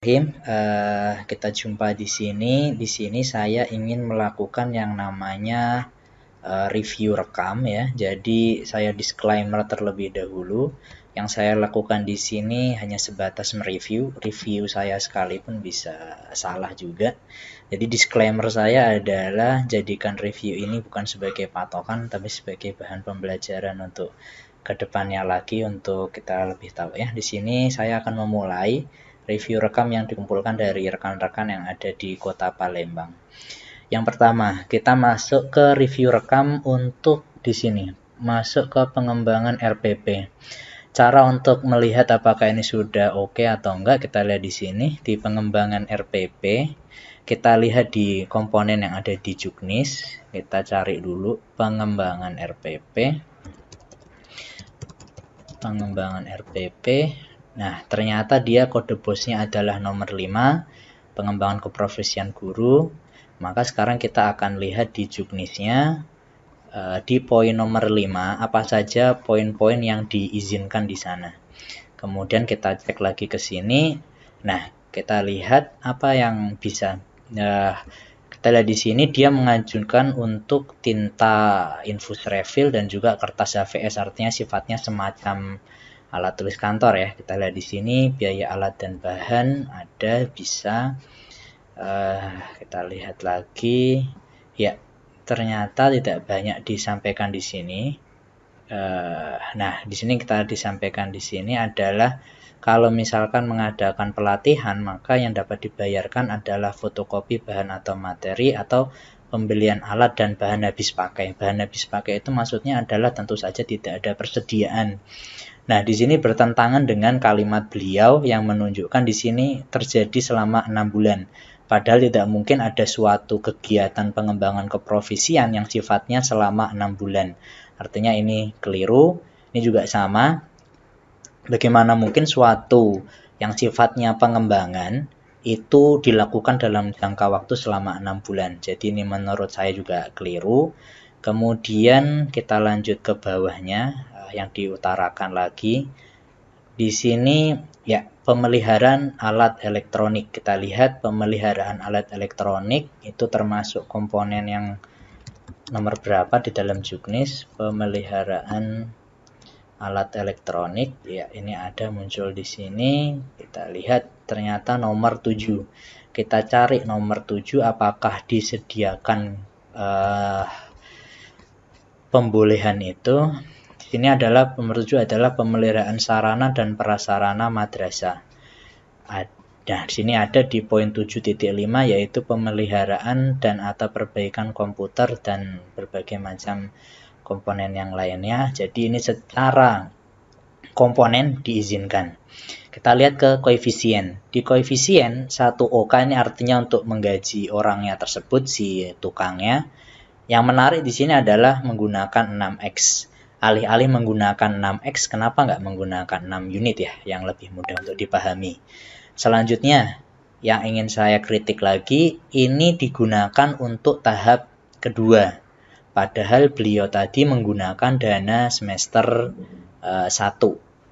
Kita jumpa di sini. Di sini saya ingin melakukan yang namanya review rekam ya. Jadi saya disclaimer terlebih dahulu. Yang saya lakukan di sini hanya sebatas mereview. Review saya sekalipun bisa salah juga. Jadi disclaimer saya adalah jadikan review ini bukan sebagai patokan, tapi sebagai bahan pembelajaran untuk kedepannya lagi untuk kita lebih tahu ya. Di sini saya akan memulai review rekam yang dikumpulkan dari rekan-rekan yang ada di Kota Palembang. Yang pertama, kita masuk ke review rekam untuk di sini, masuk ke pengembangan RPP. Cara untuk melihat apakah ini sudah oke atau enggak, kita lihat di sini di pengembangan RPP. Kita lihat di komponen yang ada di Juknis. Kita cari dulu pengembangan RPP. Pengembangan RPP. Nah, ternyata dia kode bosnya adalah nomor 5, pengembangan keprofesian guru. Maka sekarang kita akan lihat di Juknisnya, di poin nomor 5, apa saja poin-poin yang diizinkan di sana. Kemudian kita cek lagi ke sini. Nah, kita lihat apa yang bisa. Kita lihat di sini dia mengajukan untuk tinta infus refill dan juga kertas HVS, artinya sifatnya semacam alat tulis kantor ya. Kita lihat di sini biaya alat dan bahan ada, bisa. Kita lihat lagi ya, ternyata tidak banyak disampaikan di sini. Nah, di sini kita disampaikan di sini adalah kalau misalkan mengadakan pelatihan, maka yang dapat dibayarkan adalah fotokopi bahan atau materi atau pembelian alat dan bahan habis pakai. Bahan habis pakai itu maksudnya adalah tentu saja tidak ada persediaan. Nah, di sini bertentangan dengan kalimat beliau yang menunjukkan di sini terjadi selama 6 bulan. Padahal tidak mungkin ada suatu kegiatan pengembangan keprofesian yang sifatnya selama 6 bulan. Artinya ini keliru. Ini juga sama. Bagaimana mungkin suatu yang sifatnya pengembangan itu dilakukan dalam jangka waktu selama 6 bulan. Jadi ini menurut saya juga keliru. Kemudian kita lanjut ke bawahnya yang diutarakan lagi. Di sini ya, pemeliharaan alat elektronik. Kita lihat pemeliharaan alat elektronik itu termasuk komponen yang nomor berapa di dalam Juknis. Pemeliharaan alat elektronik ya, ini ada muncul di sini. Kita lihat ternyata nomor 7. Kita cari nomor 7 apakah disediakan pembolehan itu. Ini adalah nomor 7 adalah pemeliharaan sarana dan prasarana madrasah. Nah, di sini ada di poin 7.5 yaitu pemeliharaan dan atau perbaikan komputer dan berbagai macam komponen yang lainnya. Jadi ini secara komponen diizinkan. Kita lihat ke koefisien. Di koefisien 1OK ini artinya untuk menggaji orangnya tersebut, si tukangnya. Yang menarik di sini adalah menggunakan 6X. Alih-alih menggunakan 6X, kenapa nggak menggunakan 6 unit ya, yang lebih mudah untuk dipahami. Selanjutnya, yang ingin saya kritik lagi, ini digunakan untuk tahap kedua. Padahal beliau tadi menggunakan dana semester 1.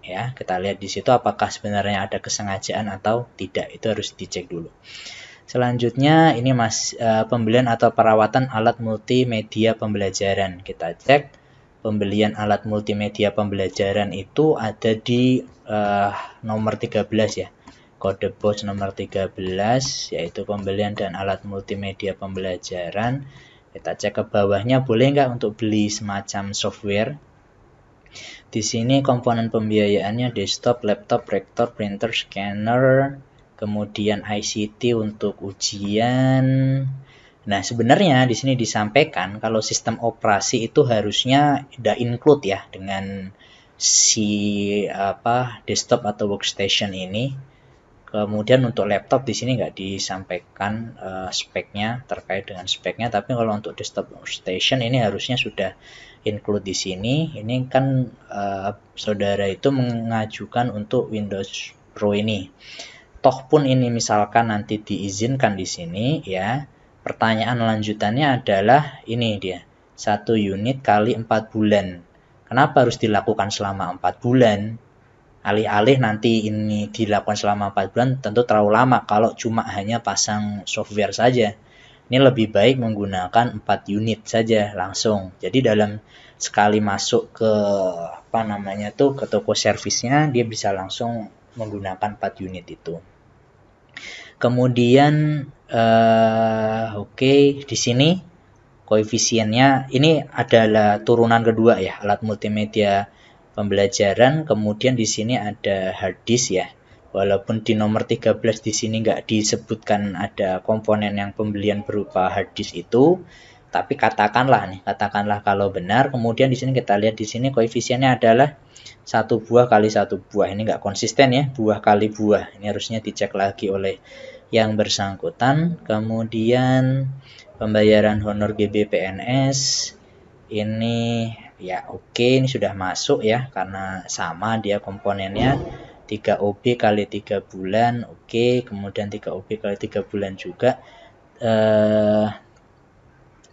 Ya, kita lihat di situ apakah sebenarnya ada kesengajaan atau tidak. Itu harus dicek dulu. Selanjutnya ini pembelian atau perawatan alat multimedia pembelajaran. Kita cek pembelian alat multimedia pembelajaran itu ada di nomor 13 ya. Kode bos nomor 13 yaitu pembelian dan alat multimedia pembelajaran. Kita cek ke bawahnya, boleh nggak untuk beli semacam software. Di sini komponen pembiayaannya desktop, laptop, rektor, printer, scanner, kemudian ICT untuk ujian. Nah, sebenarnya di sini disampaikan kalau sistem operasi itu harusnya udah include ya dengan si desktop atau workstation ini. Kemudian untuk laptop di sini nggak disampaikan speknya, terkait dengan speknya, tapi kalau untuk desktop workstation ini harusnya sudah include di sini. Ini kan saudara itu mengajukan untuk Windows Pro ini. Toh pun ini misalkan nanti diizinkan di sini ya. Pertanyaan lanjutannya adalah ini dia. 1 unit kali 4 bulan. Kenapa harus dilakukan selama 4 bulan? Alih-alih nanti ini dilakukan selama 4 bulan tentu terlalu lama kalau cuma hanya pasang software saja. Ini lebih baik menggunakan 4 unit saja langsung. Jadi dalam sekali masuk ke ke toko servisnya, dia bisa langsung menggunakan 4 unit itu. Kemudian di sini koefisiennya ini adalah turunan kedua ya, alat multimedia pembelajaran. Kemudian di sini ada hard disk ya. Walaupun di nomor 13 di sini nggak disebutkan ada komponen yang pembelian berupa hard disk itu, tapi katakanlah kalau benar. Kemudian di sini kita lihat di sini koefisiennya adalah 1 buah kali 1 buah. Ini nggak konsisten ya, buah kali buah. Ini harusnya dicek lagi oleh yang bersangkutan. Kemudian pembayaran honor GBPNS ini ya ini sudah masuk ya, karena sama dia komponennya 3 OB kali 3 bulan. Kemudian 3 OB kali 3 bulan juga.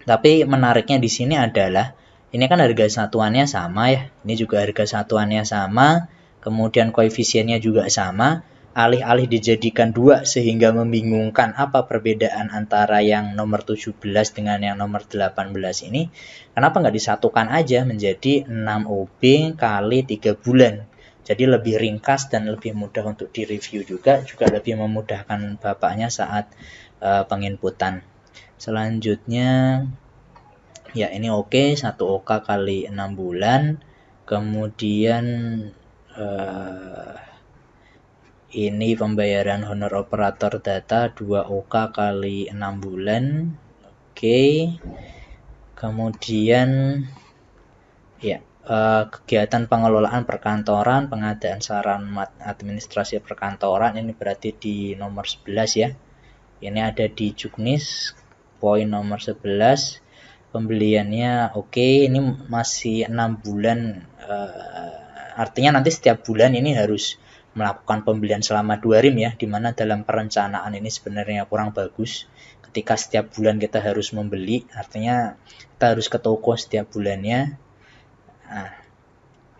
Tapi menariknya di sini adalah ini kan harga satuannya sama ya. Ini juga harga satuannya sama. Kemudian koefisiennya juga sama. Alih-alih dijadikan 2 sehingga membingungkan apa perbedaan antara yang nomor 17 dengan yang nomor 18 ini. Kenapa nggak disatukan aja menjadi 6 OB kali 3 bulan. Jadi lebih ringkas dan lebih mudah untuk direview juga lebih memudahkan bapaknya saat penginputan. Selanjutnya ya ini 1 OK kali 6 bulan. Kemudian ini pembayaran honor operator data 2 OK kali 6 bulan. Kemudian ya kegiatan pengelolaan perkantoran, pengadaan sarana administrasi perkantoran, ini berarti di nomor 11 ya. Ini ada di Juknis, poin nomor 11. Pembeliannya ini masih 6 bulan. Artinya nanti setiap bulan ini harus melakukan pembelian selama 2 RIM ya, dimana dalam perencanaan ini sebenarnya kurang bagus. Ketika setiap bulan kita harus membeli, artinya kita harus ke toko setiap bulannya. Nah,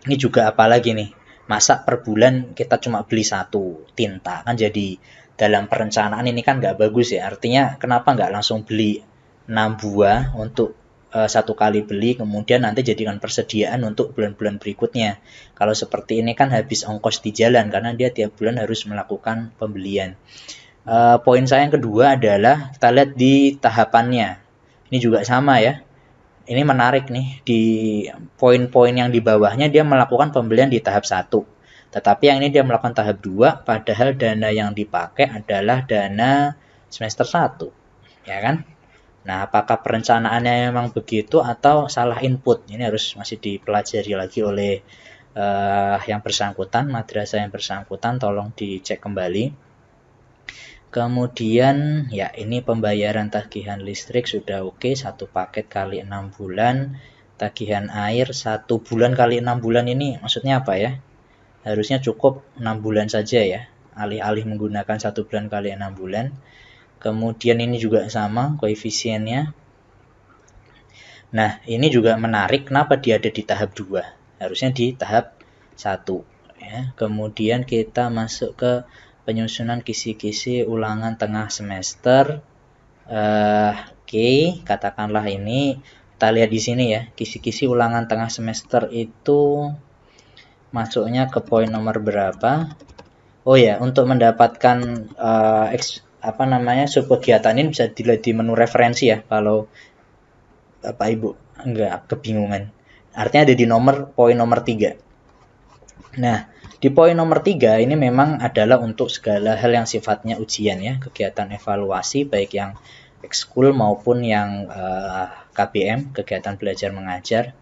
ini juga apalagi nih, masa per bulan kita cuma beli 1 tinta, kan jadi dalam perencanaan ini kan nggak bagus ya. Artinya kenapa nggak langsung beli 6 buah untuk 1 kali beli, kemudian nanti jadikan persediaan untuk bulan-bulan berikutnya. Kalau seperti ini kan habis ongkos di jalan, karena dia tiap bulan harus melakukan pembelian. Poin saya yang kedua adalah kita lihat di tahapannya. Ini juga sama ya. Ini menarik nih, di poin-poin yang di bawahnya dia melakukan pembelian di tahap 1. Tetapi yang ini dia melakukan tahap 2, padahal dana yang dipakai adalah dana semester 1. Ya kan? Nah, apakah perencanaannya memang begitu atau salah input? Ini harus masih dipelajari lagi oleh yang bersangkutan, madrasah yang bersangkutan, tolong dicek kembali. Kemudian ya ini pembayaran tagihan listrik sudah 1 paket kali 6 bulan. Tagihan air 1 bulan kali 6 bulan ini maksudnya apa ya? Harusnya cukup 6 bulan saja ya, alih-alih menggunakan 1 bulan kali 6 bulan. Kemudian ini juga sama koefisiennya. Nah, ini juga menarik, kenapa dia ada di tahap 2? Harusnya di tahap 1 ya. Kemudian kita masuk ke penyusunan kisi-kisi ulangan tengah semester. Katakanlah ini kita lihat di sini ya, kisi-kisi ulangan tengah semester itu masuknya ke poin nomor berapa? Oh ya, untuk mendapatkan subkegiatan ini bisa dilihat di menu referensi ya, kalau Bapak Ibu enggak kebingungan. Artinya ada di poin nomor 3. Nah, di poin nomor 3 ini memang adalah untuk segala hal yang sifatnya ujian ya, kegiatan evaluasi baik yang ekskul maupun yang KBM, kegiatan belajar mengajar,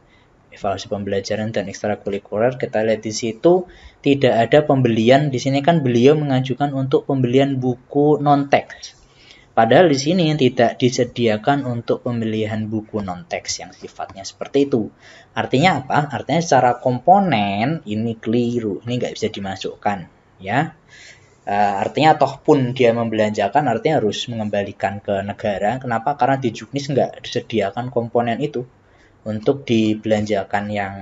evaluasi pembelajaran dan ekstrakurikuler. Kita lihat di situ tidak ada pembelian. Di sini kan beliau mengajukan untuk pembelian buku non-teks. Padahal di sini tidak disediakan untuk pembelian buku non-teks yang sifatnya seperti itu. Artinya apa? Artinya secara komponen ini keliru, ini nggak bisa dimasukkan, ya. Artinya toh pun dia membelanjakan, artinya harus mengembalikan ke negara. Kenapa? Karena di Juknis nggak disediakan komponen itu untuk dibelanjakan yang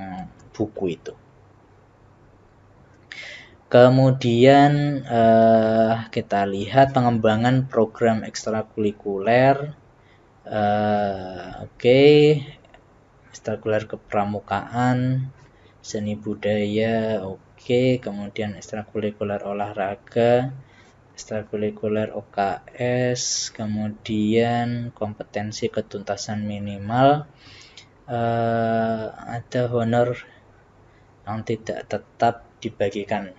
buku itu. Kemudian kita lihat pengembangan program ekstrakurikuler. Oke, ekstrakurikuler kepramukaan, seni budaya, oke. Kemudian ekstrakurikuler olahraga, ekstrakurikuler OKS, kemudian kompetensi ketuntasan minimal, ada honor yang tidak tetap dibagikan.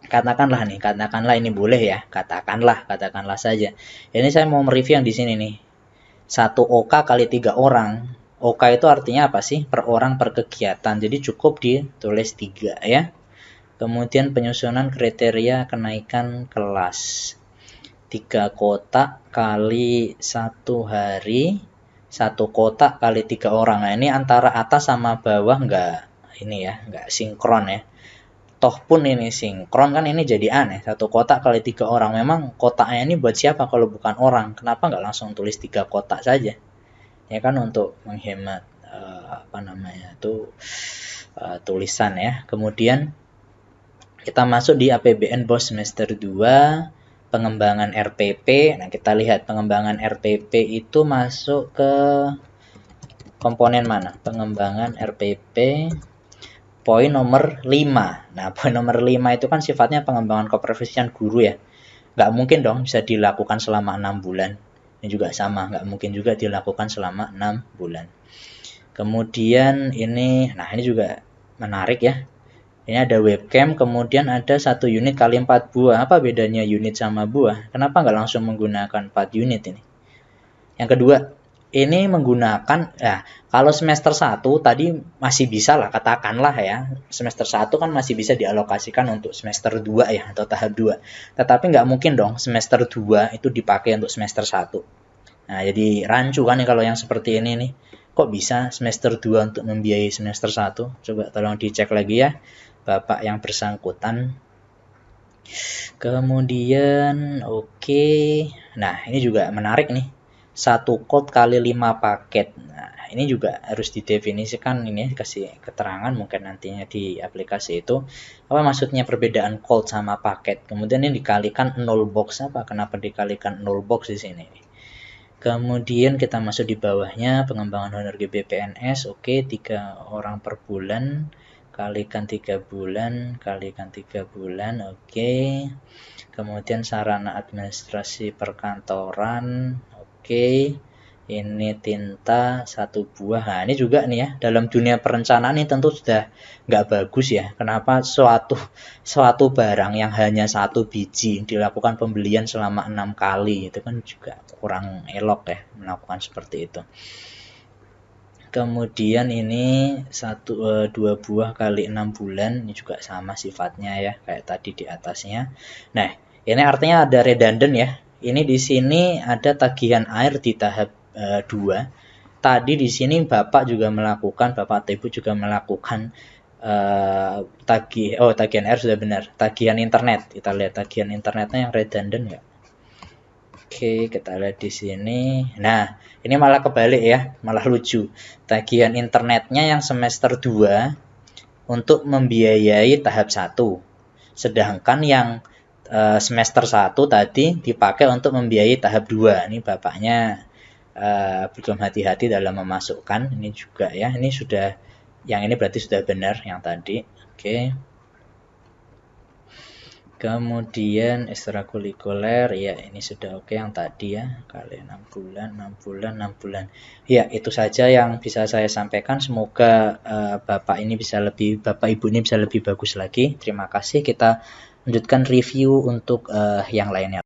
Katakanlah ini boleh ya, katakanlah saja. Ini saya mau mereview yang di sini nih. 1 OK kali 3 orang. OK itu artinya apa sih? Per orang per kegiatan. Jadi cukup ditulis 3 ya. Kemudian penyusunan kriteria kenaikan kelas. 3 kotak kali 1 hari. 1 kotak kali 3 orang. Nah, ini antara atas sama bawah enggak sinkron ya. Toh pun ini sinkron kan ini jadi aneh. 1 kotak kali 3 orang. Memang kotaknya ini buat siapa kalau bukan orang? Kenapa nggak langsung tulis 3 kotak saja? Ya kan untuk menghemat tulisan ya. Kemudian kita masuk di APBN BOS semester 2, pengembangan RPP. Nah, kita lihat pengembangan RPP itu masuk ke komponen mana? Pengembangan RPP poin nomor 5. Nah, poin nomor 5 itu kan sifatnya pengembangan keprofesian guru ya. Nggak mungkin dong bisa dilakukan selama 6 bulan. Ini juga sama, nggak mungkin juga dilakukan selama 6 bulan. Kemudian ini juga menarik ya. Ini ada webcam, kemudian ada 1 unit kali 4 buah. Apa bedanya unit sama buah? Kenapa nggak langsung menggunakan 4 unit ini? Yang kedua, ini menggunakan, kalau semester 1 tadi masih bisa lah, katakanlah ya, semester 1 kan masih bisa dialokasikan untuk semester 2 ya, atau tahap 2. Tetapi nggak mungkin dong semester 2 itu dipakai untuk semester 1. Nah, jadi rancu kan nih kalau yang seperti ini nih. Kok bisa semester 2 untuk membiayai semester 1? Coba tolong dicek lagi ya, Bapak yang bersangkutan. Kemudian, oke. Nah, ini juga menarik nih. 1 code kali 5 paket. Nah, ini juga harus didefinisikan, ini kasih keterangan mungkin nantinya di aplikasi itu. Apa maksudnya perbedaan code sama paket? Kemudian ini dikalikan 0 box. Kenapa dikalikan 0 box di sini? Kemudian kita masuk di bawahnya pengembangan honor GBPNS. Oke, 3 orang per bulan. Kalikan 3 bulan, kalikan 3 bulan. Oke. Kemudian sarana administrasi perkantoran. Oke, ini tinta 1 buah. Nah, ini juga nih ya, dalam dunia perencanaan ini tentu sudah nggak bagus ya. Kenapa suatu barang yang hanya 1 biji dilakukan pembelian selama 6 kali, itu kan juga kurang elok ya melakukan seperti itu. Kemudian ini 2 buah kali 6 bulan, ini juga sama sifatnya ya, kayak tadi di atasnya. Nah, ini artinya ada redundant ya. Ini di sini ada tagihan air di tahap 2. Tadi di sini Bapak atau Ibu juga melakukan tagihan air sudah benar. Tagihan internet, kita lihat tagihan internetnya yang redundant ya. Oke, kita lihat di sini. Nah, ini malah kebalik ya, malah lucu. Tagihan internetnya yang semester 2 untuk membiayai tahap 1. Sedangkan yang semester 1 tadi dipakai untuk membiayai tahap 2. Ini Bapaknya belum hati-hati dalam memasukkan. Ini juga ya, ini sudah, yang ini berarti sudah benar yang tadi. Oke. Kemudian ekstrakurikuler, ya ini sudah oke yang tadi ya, kali 6 bulan. Ya, itu saja yang bisa saya sampaikan. Semoga Bapak Ibu ini bisa lebih bagus lagi. Terima kasih. Kita lanjutkan review untuk yang lainnya.